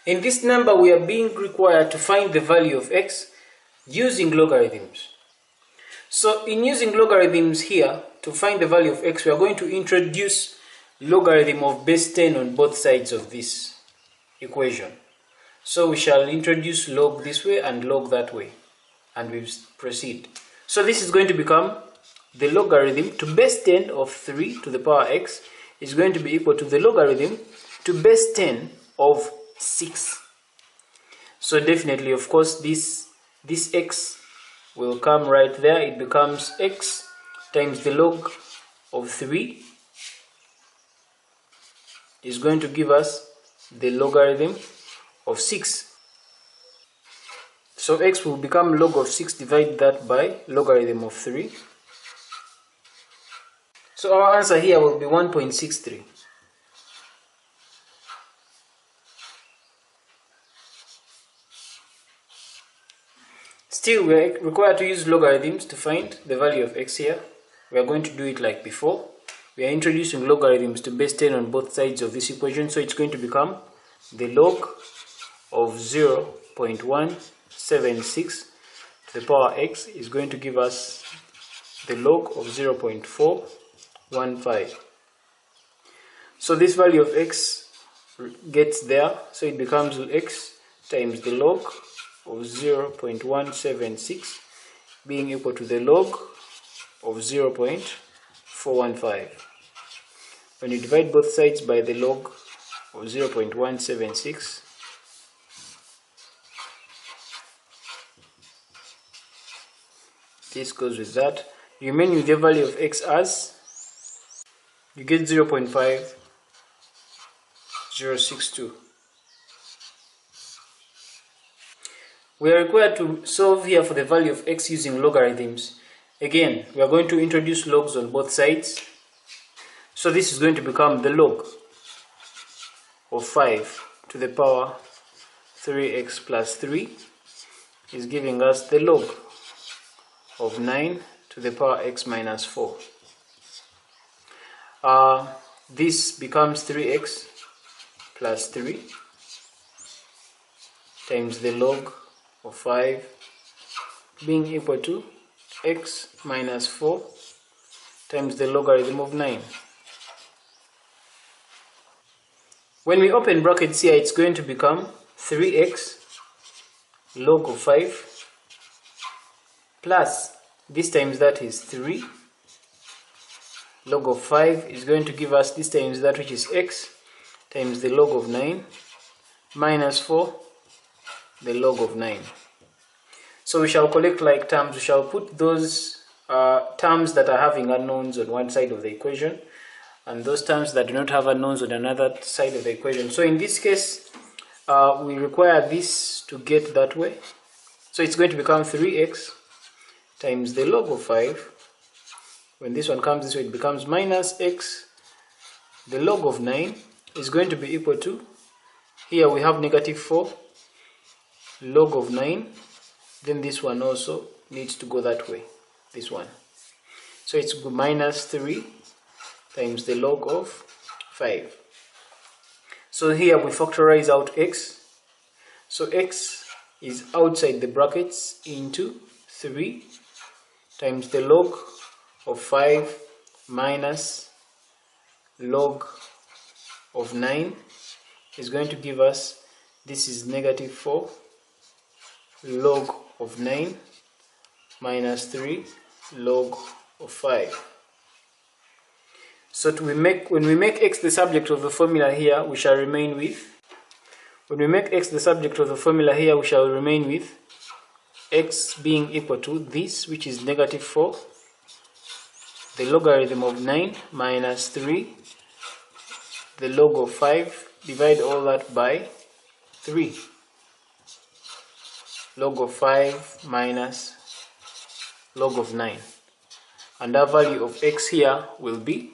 In this number, we are being required to find the value of x using logarithms. So in using logarithms here, to find the value of x, we are going to introduce logarithm of base 10 on both sides of this equation. So we shall introduce log this way and log that way, and we proceed. So this is going to become the logarithm to base 10 of 3 to the power x is going to be equal to the logarithm to base 10 of 6. So definitely, of course, this x will come right there. It becomes x times the log of 3 is going to give us the logarithm of 6. So x will become log of 6, divide that by logarithm of 3. So our answer here will be 1.63. Still, we are required to use logarithms to find the value of x here. We are going to do it like before. We are introducing logarithms to base 10 on both sides of this equation, so it's going to become the log of 0.176 to the power x is going to give us the log of 0.415. So this value of x gets there, so it becomes x times the log of 0.176 being equal to the log of 0.415. When you divide both sides by the log of 0.176, this goes with that. You remain with the value of x as you get 0.5062. We are required to solve here for the value of x using logarithms. Again, we are going to introduce logs on both sides. So this is going to become the log of 5 to the power 3x plus 3 is giving us the log of 9 to the power x minus 4. This becomes 3x plus 3 times the log of 5 being equal to x minus 4 times the logarithm of 9. When we open brackets here, it's going to become 3x log of 5 plus, this times that is 3, log of 5 is going to give us this times that, which is x, times the log of 9, minus 4, the log of 9. So we shall collect like terms. We shall put those terms that are having unknowns on one side of the equation, and those terms that do not have unknowns on another side of the equation. So in this case, we require this to get that way. So it's going to become 3x times the log of 5. When this one comes this way, it becomes minus x. The log of 9 is going to be equal to, here we have negative 4, log of 9. Then this one also needs to go that way, this one. So it's minus 3 times the log of 5. So here we factorize out x. So x is outside the brackets into 3 times the log of 5 minus log of 9 is going to give us, this is negative 4 log of 9 minus 3 log of 5. So when we make x the subject of the formula here, we shall remain with, when we make x the subject of the formula here, we shall remain with x being equal to this, which is negative 4, the logarithm of 9 minus 3, the log of 5, divide all that by 3. Log of 5 minus log of 9. And our value of x here will be